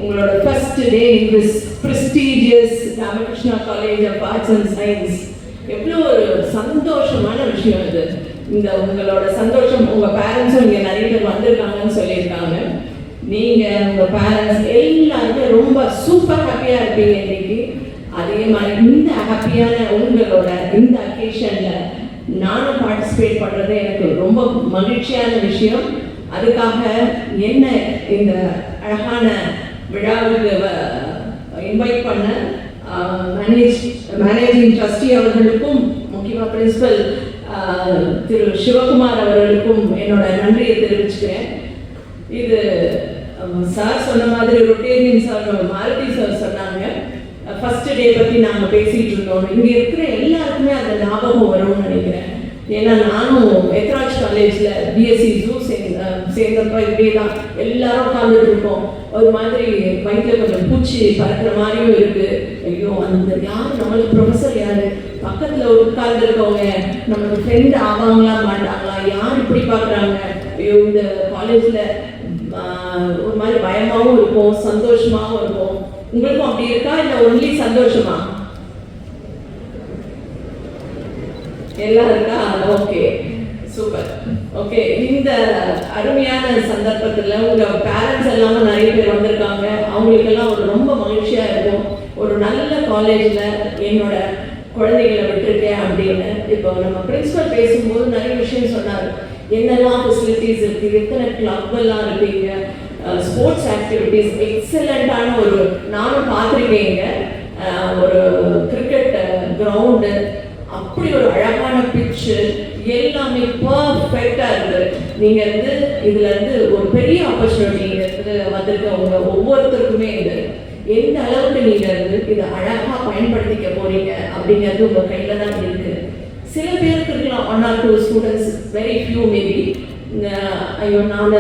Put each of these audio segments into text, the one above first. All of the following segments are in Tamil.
உங்களோட first day in this prestigious Ramakrishna college of arts and science. எவ்வளோ ஒரு சந்தோஷமான விஷயம் இது. இந்த உங்களோட சந்தோஷம், உங்கள் பேரண்ட்ஸும் இங்கே நிறைய பேர் வந்திருக்காங்கன்னு சொல்லியிருக்காங்க. நீங்கள் உங்கள் பேரண்ட்ஸ் எல்லாருமே ரொம்ப சூப்பர் ஹாப்பியாக இருப்பீங்க இன்னைக்கு. அதே மாதிரி இந்த ஹாப்பியான உங்களோட இந்த அக்கேஷனில் நானும் பார்ட்டிசிபேட் பண்ணுறது எனக்கு ரொம்ப மகிழ்ச்சியான விஷயம். அதுக்காக என்ன இந்த அழகான விழாவுக்கு இன்வைட் பண்ண மேனேஜிங் ட்ரஸ்டி அவர்களுக்கும் முக்கியமாக பிரின்சிபல் திரு சிவகுமார் அவர்களுக்கும் என்னோட நன்றியை தெரிவிச்சுக்கிறேன். இது சார் சொன்ன மாதிரி ரொட்டேரியன் சார் மாருதி சார் சொன்னாங்க, ஃபர்ஸ்ட் டே பற்றி நாங்கள் பேசிகிட்டு இருந்தோம். இங்கே இருக்கிற எல்லாருக்குமே அந்த ஞாபகம் வரும்னு நினைக்கிறேன். ஏன்னா நானும் எத்ராஜ் காலேஜில் பிஎஸ்சி ஜூ சேர்ந்தப்போ இப்படியே தான் எல்லாரும் உட்காந்துட்டு இருக்கோம். ஒரு மாதிரி வயிற்றுல கொஞ்சம் பூச்சி பறக்கிற மாதிரியும் இருக்குது. ஐயோ, அந்த யார் நம்மளுக்கு ப்ரொஃபஸர் யார், பக்கத்தில் உட்கார்ந்துருக்கவங்க நம்மளுக்கு ஃப்ரெண்டு ஆவாங்களா மாட்டாங்களா, யார் இப்படி பார்க்குறாங்க, ஐயோ இந்த காலேஜில் ஒரு மாதிரி பயமாகவும் இருக்கும், சந்தோஷமாகவும் இருக்கும். உங்களுக்கும் அப்படி இருக்கா, இல்லை ஒன்லி சந்தோஷமா? எல்லாம் இருக்கா? Okay, super. ஓகே, இந்த அருமையான சந்தர்ப்பத்தில் உங்கள் பேரண்ட்ஸ் எல்லாமே நிறைய பேர் வந்திருக்காங்க. அவங்களுக்கெல்லாம் ஒரு ரொம்ப மகிழ்ச்சியாக இருக்கும். ஒரு நல்ல காலேஜில் என்னோட குழந்தைகளை விட்டுருக்கேன் அப்படின்னு. இப்போ நம்ம பிரின்சிபல் பேசும்போது நிறைய விஷயம் சொன்னார். என்னெல்லாம் ஃபெசிலிட்டிஸ் இருக்குது, எத்தனை கிளப்பெல்லாம் இருக்கீங்க, ஸ்போர்ட்ஸ் ஆக்டிவிட்டீஸ் எக்ஸலண்ட்டான ஒரு, நானும் பார்த்துருக்கேங்க, ஒரு கிரிக்கெட் கிரவுண்டு, அப்படி ஒரு அழகான பிச்சு, எல்லாமே பர்ஃபெக்டாக இருக்குது. நீங்கள் இதுலேருந்து ஒரு பெரிய ஆப்பர்ச்சுனிட்டி வந்திருக்கவங்க ஒவ்வொருத்தருக்குமே இது எந்த அளவுக்கு நீங்கள் இதை அழகாக பயன்படுத்திக்க போறீங்க அப்படிங்கிறது உங்கள் கையில் தான் இருக்குது. சில பேருக்கு இருக்கலாம், 1 or 2 students, very few maybe, ஐயோ நான்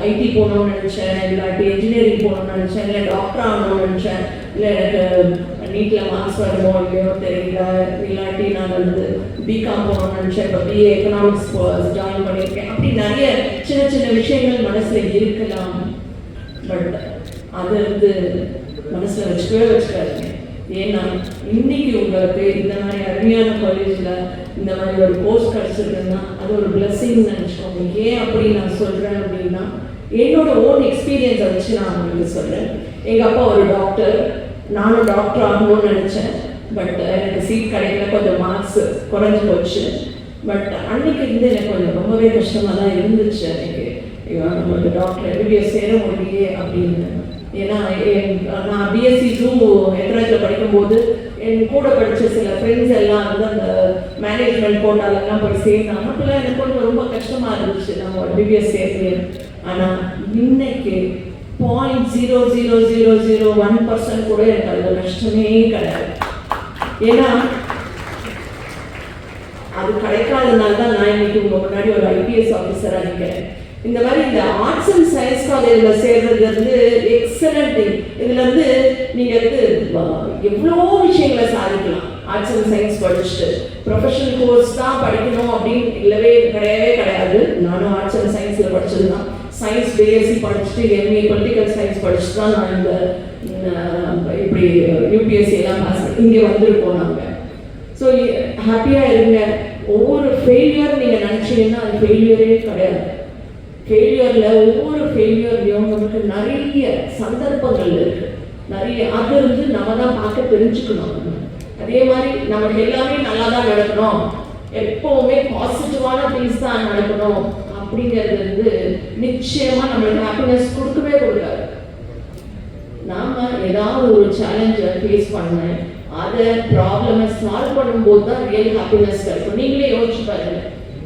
ஐடி போகணும்னு நினச்சேன், இல்லாட்டி இன்ஜினியரிங் போகணும்னு நினச்சேன், இல்லை டாக்டர் ஆகணும்னு நினச்சேன், இல்லை எனக்கு நீட்டில் மார்க்ஸ் வரணுமோ இல்லையோ தெரியல, இல்லாட்டி நான் பிகாம் போகணும்னு நினச்சேன், இப்போ பிஏ எக்கனாமிக்ஸ் ஜாயின் பண்ணியிருக்கேன். அப்படி நிறைய சின்ன சின்ன விஷயங்கள் மனசில் இருக்கலாம். பட் அது மனசில் வச்சுக்காதுங்க. ஏன்னா இன்னைக்கு உங்களுக்கு இந்த மாதிரி அருமையான காலேஜில் இந்த மாதிரி ஒரு கோர்ஸ் கிடச்சிருக்குன்னா அது ஒரு பிளஸ்ஸிங்னு நினச்சிக்கோங்க. ஏன் அப்படி நான் சொல்கிறேன் அப்படின்னா, என்னோட ஓன் எக்ஸ்பீரியன்ஸை வச்சு நான் உங்களுக்கு சொல்கிறேன். எங்கள் அப்பா ஒரு டாக்டர், நானும் டாக்டர் ஆகணும்னு நினச்சேன். பட் எனக்கு சீட் கிடைக்கல, கொஞ்சம் மார்க்ஸ் குறைஞ்சி போச்சு. பட் அன்னைக்கு எனக்கு கொஞ்சம் ரொம்பவே கஷ்டமாக தான் இருந்துச்சு. அன்னைக்கு நம்மளுக்கு டாக்டர் எம்பிபிஎஸ் சேர முடியே அப்படின்னு. ஏன்னா நான் பிஎஸ்சி ஜூ எத்ராஜில் படிக்கும்போது என் கூட படித்த சில ஃப்ரெண்ட்ஸ் எல்லாம் அந்த மேனேஜ்மெண்ட் கோட்டாலெல்லாம் போய் சேர்ந்தாங்க. அப்போல்லாம் எனக்கு கொஞ்சம் ரொம்ப கஷ்டமாக இருந்துச்சு நம்ம எம்பிபிஎஸ் சேர்த்து. ஆனால் இன்னைக்கு 0.00001% கூட எனக்கு அதில் நஷ்டமே கிடையாது. ஏன்னா அது கிடைக்காதனால தான் நான் இன்னைக்கு உங்கள் முன்னாடி ஒரு ஐபிஎஸ் ஆஃபீஸராக இருக்கிறேன். இந்த மாதிரி இந்த ஆர்ட்ஸ் அண்ட் சயின்ஸ் காலேஜில் சேர்றது எக்ஸலண்ட் திங். இதில் நீங்கள் எவ்வளோ விஷயங்களை சாதிக்கலாம். ஆர்ட்ஸ் அண்ட் சயின்ஸ் படிச்சுட்டு ப்ரொஃபஷனல் கோர்ஸ் தான் படிக்கணும் அப்படின்னு கிடையவே கிடையாது. நானும் ஆர்ட்ஸ் அண்ட் சயின்ஸில் படிச்சது தான். சயின்ஸ் பிஎஸ்சி படிச்சுட்டு எம்ஏ பொலிட்டிக்கல் சயின்ஸ் படிச்சுட்டு தான் நான் இந்த இப்படி யூபிஎஸ்சி எல்லாம் பாஸ் பண்ணி இங்கே வந்திருக்கோம் நாங்கள். ஸோ ஹாப்பியாக இருங்க. ஒவ்வொரு ஃபெயிலியர் நீங்கள் நினச்சிங்கன்னா அது ஃபெயிலியரே கிடையாது. ஃபெயிலியரில் ஒவ்வொரு ஃபெயிலியர்லையும் நமக்கு நிறைய சந்தர்ப்பங்கள் இருக்குது. நிறைய அது நம்ம தான் பார்க்க தெரிஞ்சுக்கணும். அதே மாதிரி நமக்கு எல்லாமே நல்லா தான் நடக்கணும், எப்போவுமே பாசிட்டிவான திங்ஸ் தான் நடக்கணும் அப்படிங்கிறது நிச்சயமாக நம்மளுக்கு ஹாப்பினஸ் கொடுக்கவே கொடுக்காது. நாம் ஏதாவது ஒரு சேலஞ்சை ஃபேஸ் பண்ணேன், அதை ப்ராப்ளமை சால்வ் பண்ணும்போது தான் ரியல் ஹாப்பினஸ் கிடைக்கும். நீங்களே யோசிச்சு பாருங்க.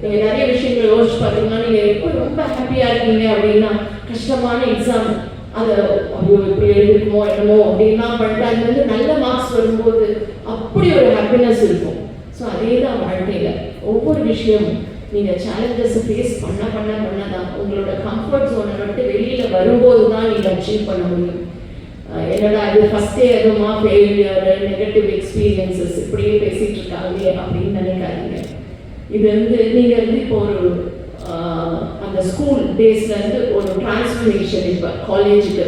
நீங்கள் நிறைய விஷயங்களை யோசிச்சு பார்த்தீங்கன்னா, நீங்கள் எப்போ ரொம்ப ஹாப்பியாக இருக்கீங்க அப்படின்னா, கஷ்டமான எக்ஸாம் அதை இப்படி எழுதிருக்குமோ என்னமோ அப்படின்லாம் பண்ணிட்டு அதுலேருந்து நல்ல மார்க்ஸ் வரும்போது அப்படி ஒரு ஹாப்பினஸ் இருக்கும். ஸோ அதே தான் வாழ்க்கையில் ஒவ்வொரு விஷயமும் நீங்கள் சேலஞ்சஸை ஃபேஸ் பண்ண தான் உங்களோட கம்ஃபர்ட் ஜோனை விட்டு வெளியில் வரும்போது தான் நீங்கள் அச்சீவ் பண்ண முடியும். என்னடா அது ஃபஸ்ட்டே எதுவுமா ஃபெயிலியர், நெகட்டிவ் எக்ஸ்பீரியன்சஸ் இப்படியே பேசிகிட்டு இருக்காங்க அப்படின்னு நினைக்காதீங்க. இது நீங்கள் இப்போ ஒரு அந்த ஸ்கூல் டேஸ்லேருந்து ஒரு டிரான்ஸ்ஃபர்மேஷன் இப்போ காலேஜுக்கு